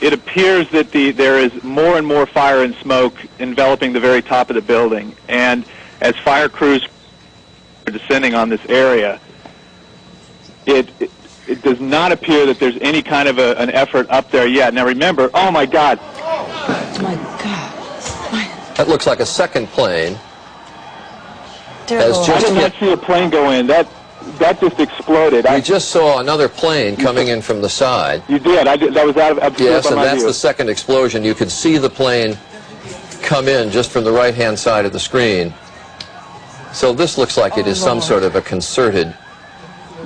it appears that there is more and more fire and smoke enveloping the very top of the building. And as fire crews are descending on this area, it does not appear that there's any kind of an effort up there yet. Now remember, oh my God. Oh my God. That looks like a second plane. I did not see a plane go in. That just exploded. We just saw another plane coming in from the side. You did. That was out of yes, and that's view. the second explosion. You could see the plane come in just from the right-hand side of the screen. So this looks like it is some sort of a concerted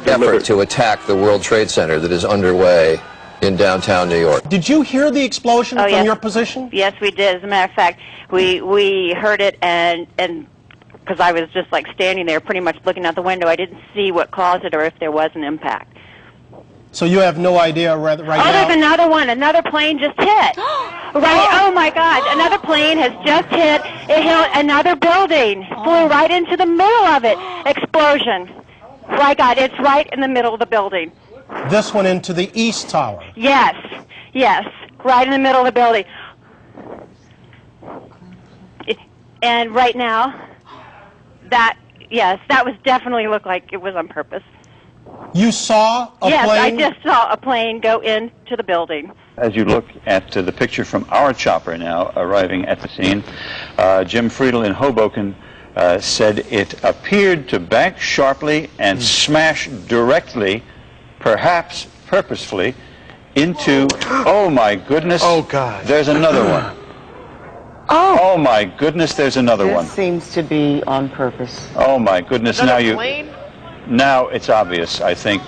effort to attack the World Trade Center that is underway in downtown New York. Did you hear the explosion from your position? Yes, we did. As a matter of fact, we heard it, and because I was just like standing there pretty much looking out the window, I didn't see what caused it or if there was an impact. So you have no idea right now? There's another one. Another plane just hit. Right. Oh my God. Another plane has just hit. It hit another building. Flew right into the middle of it. Explosion. My God, it's right in the middle of the building. This one into the East Tower? Yes. Yes. Right in the middle of the building. And right now, that was definitely looked like it was on purpose. You saw a plane? Yes, I just saw a plane go into the building. As you look at the picture from our chopper now arriving at the scene, Jim Friedel in Hoboken said it appeared to bank sharply and smash directly, perhaps purposefully, into, oh my goodness, oh God, there's another one. Oh my goodness, there's another one. This seems to be on purpose. Oh my goodness, now it's obvious, I think,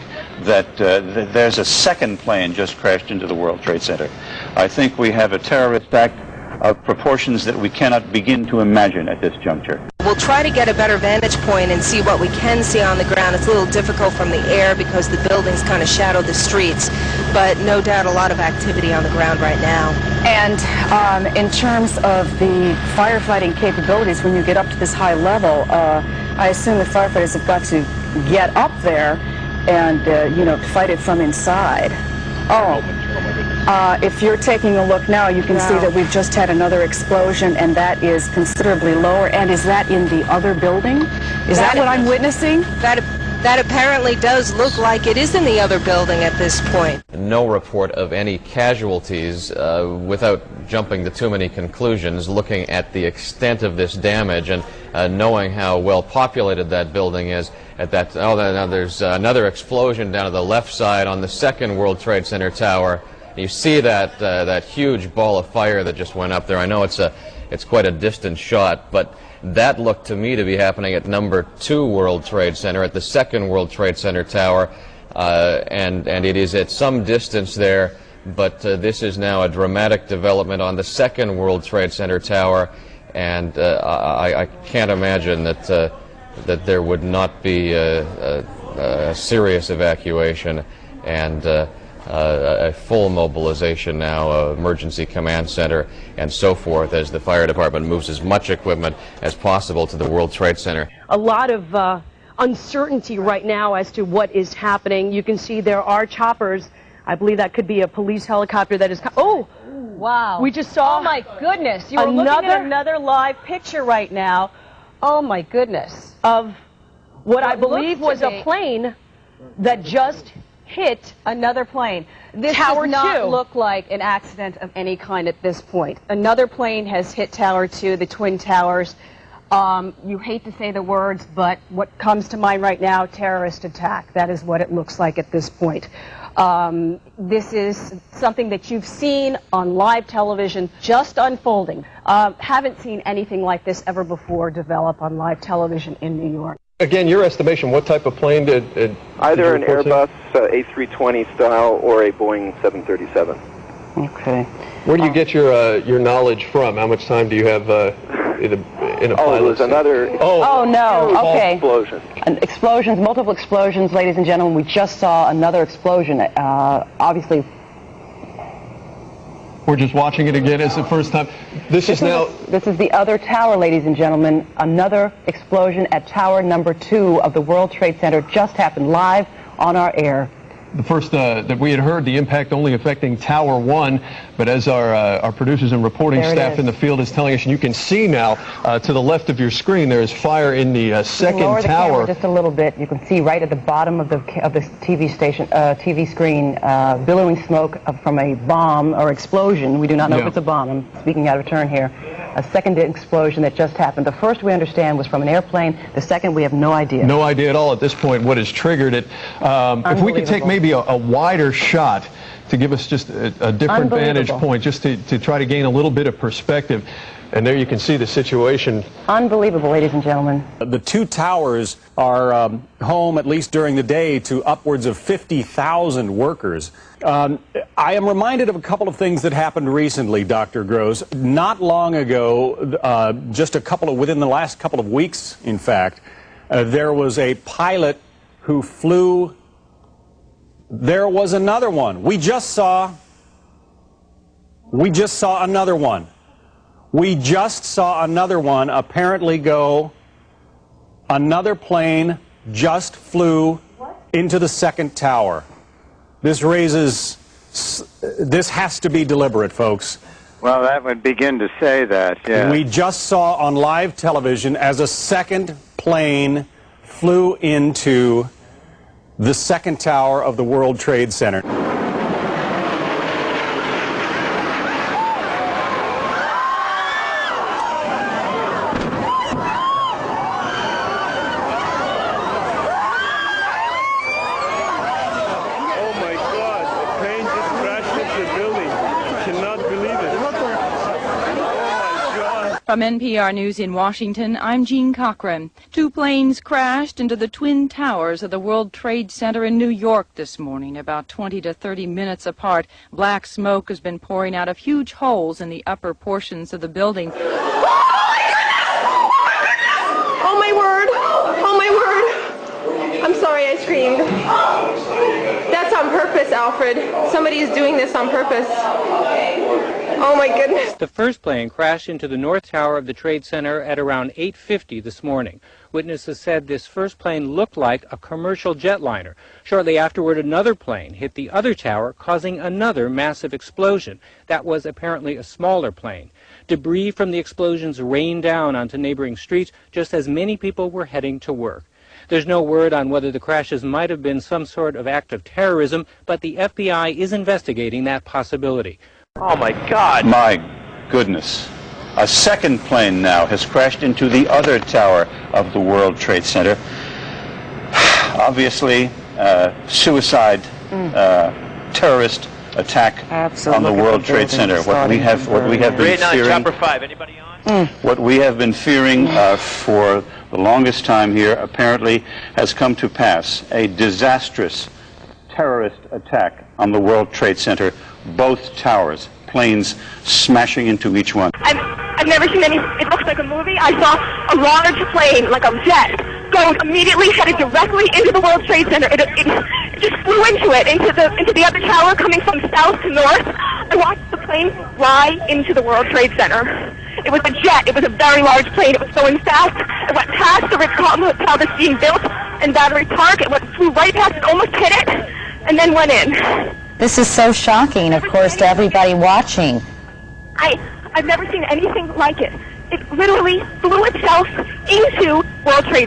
that there's a second plane just crashed into the World Trade Center. I think we have a terrorist attack of proportions that we cannot begin to imagine at this juncture. We'll try to get a better vantage point and see what we can see on the ground. It's a little difficult from the air because the buildings kind of shadow the streets, but no doubt a lot of activity on the ground right now. And in terms of the firefighting capabilities, when you get up to this high level, I assume the firefighters have got to get up there and, fight it from inside. If you're taking a look now, you can see that we've just had another explosion, and that is considerably lower. And is that in the other building? Is that what I'm witnessing? That apparently does look like it is in the other building at this point. No report of any casualties. Without jumping to too many conclusions, looking at the extent of this damage and knowing how well populated that building is, now there's another explosion down to the left side on the second World Trade Center tower. You see that huge ball of fire that just went up there. I know it's quite a distant shot, but that looked to me to be happening at number 2 World Trade Center, at the second World Trade Center tower, and it is at some distance there, but this is now a dramatic development on the second World Trade Center tower, and I can't imagine that there would not be a serious evacuation and a full mobilization now, emergency command center and so forth, as the fire department moves as much equipment as possible to the World Trade Center. A lot of uncertainty right now as to what is happening. You can see there are choppers. I believe that could be a police helicopter that is... Oh! Wow. We just saw... Oh my goodness. You're looking at another live picture right now. Oh my goodness. Of what I believe was a plane that just hit another plane. This Tower does not 2. look like an accident of any kind at this point. Another plane has hit Tower 2, the Twin Towers. You hate to say the words, but what comes to mind right now, terrorist attack. That is what it looks like at this point. This is something that you've seen on live television just unfolding. Haven't seen anything like this ever before develop on live television in New York. Again, your estimation, what type of plane did either an Airbus A320 style or a Boeing 737. Okay. Where do you get your knowledge from? How much time do you have in a pilot? It was another... Oh no, okay. Explosion. Explosions, multiple explosions, ladies and gentlemen. We just saw another explosion. Obviously... We're just watching it again. It's the first time. This is the other tower, ladies and gentlemen. Another explosion at tower number 2 of the World Trade Center just happened live on our air. the first that we had heard the impact only affecting Tower 1, but as our producers and reporting staff in the field is telling us, and you can see now to the left of your screen, there is fire in the second lower the tower. camera just a little bit. You can see right at the bottom of the TV screen, billowing smoke from a bomb or explosion. We do not know if it's a bomb. I'm speaking out of turn here. A second explosion that just happened. The first we understand was from an airplane. The second we have no idea. No idea at all at this point what has triggered it. If we could take maybe a wider shot to give us just a different vantage point, just to try to gain a little bit of perspective. And there you can see the situation. Unbelievable, ladies and gentlemen. The two towers are home, at least during the day, to upwards of 50,000 workers. I am reminded of a couple of things that happened recently, Dr. Gross. Not long ago, within the last couple of weeks, in fact, there was a pilot who flew. There was another one. We just saw another one. We just saw another one apparently go. Another plane just flew into the second tower. This has to be deliberate, folks. Well, that would begin to say that, yeah. We just saw on live television as a second plane flew into the second tower of the World Trade Center. From NPR News in Washington, I'm Jean Cochran. Two planes crashed into the Twin Towers of the World Trade Center in New York this morning, about 20 to 30 minutes apart. Black smoke has been pouring out of huge holes in the upper portions of the building. Oh my word! Oh my word! I'm sorry I screamed. That's on purpose, Alfred. Somebody is doing this on purpose. Oh my goodness. The first plane crashed into the North Tower of the Trade Center at around 8:50 this morning. Witnesses said this first plane looked like a commercial jetliner. Shortly afterward, another plane hit the other tower, causing another massive explosion. That was apparently a smaller plane. Debris from the explosions rained down onto neighboring streets just as many people were heading to work. There's no word on whether the crashes might have been some sort of act of terrorism, but the FBI is investigating that possibility. Oh, my God. My goodness. A second plane now has crashed into the other tower of the World Trade Center. Obviously, suicide, terrorist attack on the World Trade Center. What we have been fearing. Chopper 5. Anybody on? What we have been fearing for the longest time here apparently has come to pass. A disastrous terrorist attack on the World Trade Center. Both towers, planes smashing into each one. I've never seen any. It looks like a movie. I saw a large plane, like a jet, go immediately headed directly into the World Trade Center. It just flew into it, into the other tower, coming from south to north. I watched the plane fly into the World Trade Center. It was a jet. It was a very large plane. It was going fast. It went past the Ritz-Carlton Hotel that's being built in Battery Park. It flew right past it, almost hit it, and then went in. This is so shocking, of course, to everybody watching. I've never seen anything like it. It literally flew itself into World Trade